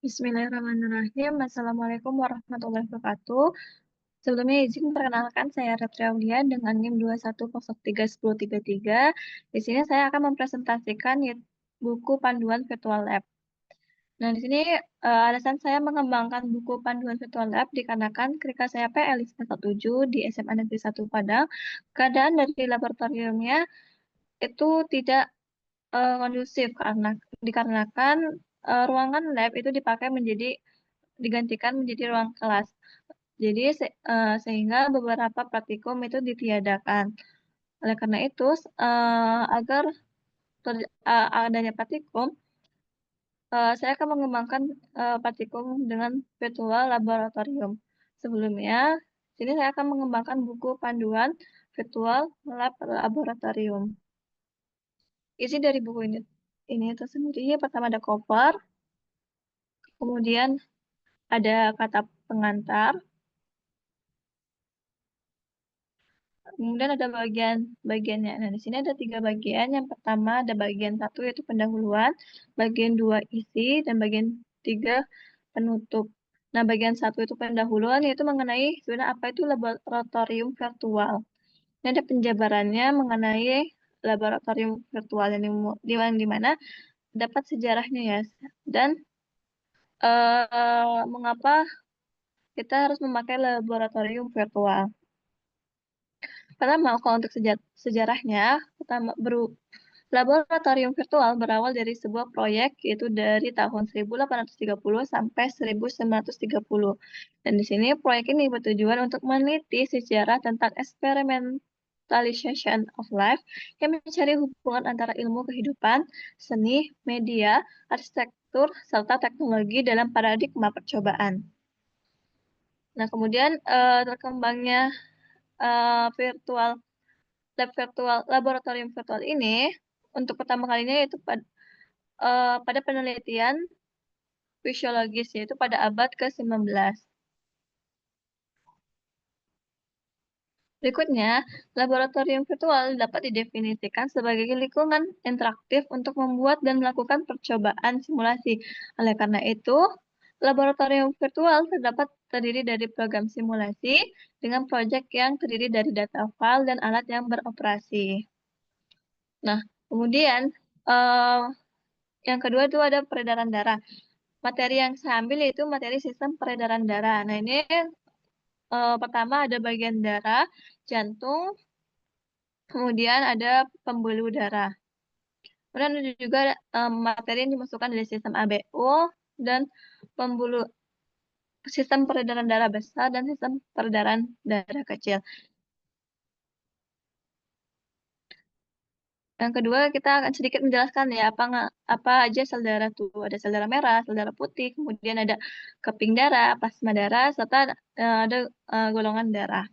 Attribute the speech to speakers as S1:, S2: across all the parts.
S1: Bismillahirrahmanirrahim. Assalamualaikum warahmatullahi wabarakatuh. Sebelumnya izin perkenalkan saya Retri Aulia dengan NIM 21031033. Di sini saya akan mempresentasikan buku panduan virtual lab. Nah, di sini alasan saya mengembangkan buku panduan virtual lab dikarenakan ketika saya PL 7 di SMA Negeri 1 Padang, keadaan dari laboratoriumnya itu tidak kondusif karena dikarenakan ruangan lab itu digantikan menjadi ruang kelas. Jadi sehingga beberapa praktikum itu ditiadakan. Oleh karena itu, agar adanya praktikum, saya akan mengembangkan praktikum dengan virtual laboratorium. Sebelumnya, sini saya akan mengembangkan buku panduan virtual lab laboratorium. Isi dari buku ini tersendiri, pertama ada cover, kemudian ada kata pengantar, kemudian ada bagiannya. Nah, di sini ada 3 bagian. Yang pertama ada bagian 1 yaitu pendahuluan, bagian 2 isi, dan bagian 3 penutup. Nah, bagian 1 itu pendahuluan yaitu mengenai sebenarnya apa itu laboratorium virtual. Ini ada penjabarannya mengenai laboratorium virtual di mana dapat sejarahnya ya. Dan mengapa kita harus memakai laboratorium virtual. Pertama, kalau untuk sejarahnya, laboratorium virtual berawal dari sebuah proyek yaitu dari tahun 1830 sampai 1930. Dan di sini proyek ini bertujuan untuk meneliti sejarah tentang experimentalization of life yang mencari hubungan antara ilmu kehidupan, seni, media, arsitektur, serta teknologi dalam paradigma percobaan. Nah, kemudian terkembangnya virtual laboratorium virtual ini untuk pertama kalinya yaitu pada penelitian fisiologis yaitu pada abad ke-19. Berikutnya, laboratorium virtual dapat didefinisikan sebagai lingkungan interaktif untuk membuat dan melakukan percobaan simulasi. Oleh karena itu, laboratorium virtual terdapat terdiri dari program simulasi dengan proyek yang terdiri dari data file dan alat yang beroperasi. Nah, kemudian yang kedua itu ada peredaran darah. Materi yang saya ambil yaitu materi sistem peredaran darah. Nah, ini pertama ada bagian darah, jantung, kemudian ada pembuluh darah. Kemudian ada juga materi yang dimasukkan dari sistem ABO dan pembuluh sistem peredaran darah besar dan sistem peredaran darah kecil. Yang kedua, kita akan sedikit menjelaskan ya apa aja sel darah tuh. Ada sel darah merah, sel darah putih, kemudian ada keping darah, plasma darah, serta ada golongan darah.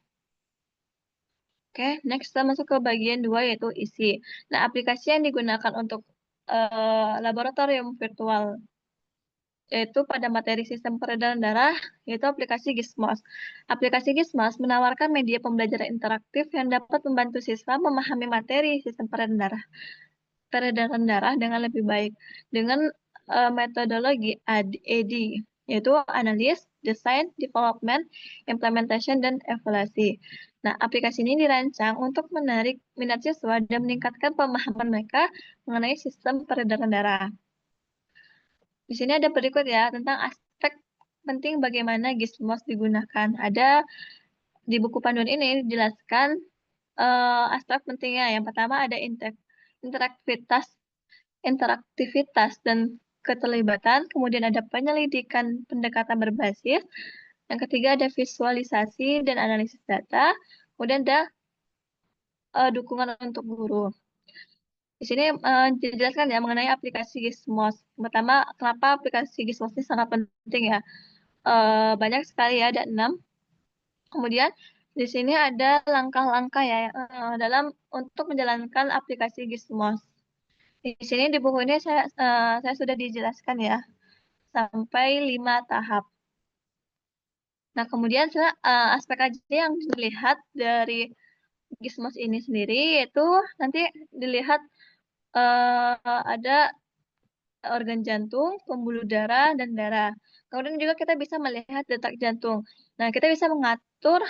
S1: Oke, next kita masuk ke bagian 2 yaitu isi. Nah, aplikasi yang digunakan untuk laboratorium virtual yaitu pada materi sistem peredaran darah, yaitu aplikasi Gizmos. Aplikasi Gizmos menawarkan media pembelajaran interaktif yang dapat membantu siswa memahami materi sistem peredaran darah dengan lebih baik dengan metodologi AD, yaitu analis, desain, development, implementation, dan evaluasi. Nah, aplikasi ini dirancang untuk menarik minat siswa dan meningkatkan pemahaman mereka mengenai sistem peredaran darah. Di sini ada berikut ya tentang aspek penting bagaimana Gizmos digunakan. Ada di buku panduan ini dijelaskan aspek pentingnya. Yang pertama ada interaktivitas dan keterlibatan, kemudian ada penyelidikan pendekatan berbasis, yang ketiga ada visualisasi dan analisis data, kemudian ada dukungan untuk guru. Di sini dijelaskan ya mengenai aplikasi Gizmos. Pertama, kenapa aplikasi Gizmos ini sangat penting ya? Banyak sekali ya, ada 6. Kemudian di sini ada langkah-langkah ya dalam untuk menjalankan aplikasi Gizmos. Di sini di buku ini saya sudah dijelaskan ya sampai 5 tahap. Nah, kemudian aspek aja yang dilihat dari Gizmos ini sendiri yaitu nanti dilihat ada organ jantung, pembuluh darah, dan darah. Kemudian juga kita bisa melihat detak jantung. Nah, kita bisa mengatur,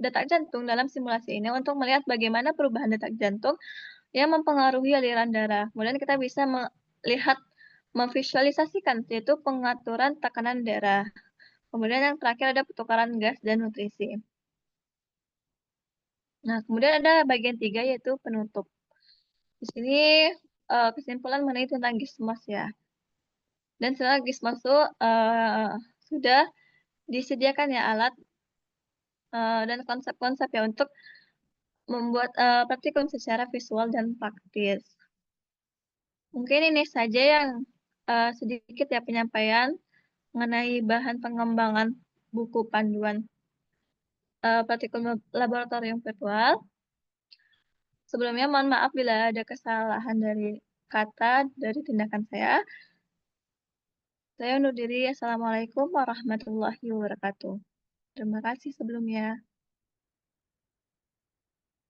S1: detak jantung dalam simulasi ini untuk melihat bagaimana perubahan detak jantung yang mempengaruhi aliran darah. Kemudian kita bisa melihat memvisualisasikan, yaitu pengaturan tekanan darah. Kemudian yang terakhir ada pertukaran gas dan nutrisi. Nah, kemudian ada bagian 3 yaitu penutup. Di sini, kesimpulan mengenai tentang GISMOS ya. Dan setelah GISMOS itu, sudah disediakan ya alat, dan konsep-konsep ya untuk membuat, praktikum secara visual dan praktis. Mungkin ini saja yang, sedikit ya penyampaian mengenai bahan pengembangan buku panduan, praktikum laboratorium virtual. Sebelumnya mohon maaf bila ada kesalahan dari kata, dari tindakan saya. Saya undur diri. Assalamualaikum warahmatullahi wabarakatuh. Terima kasih sebelumnya.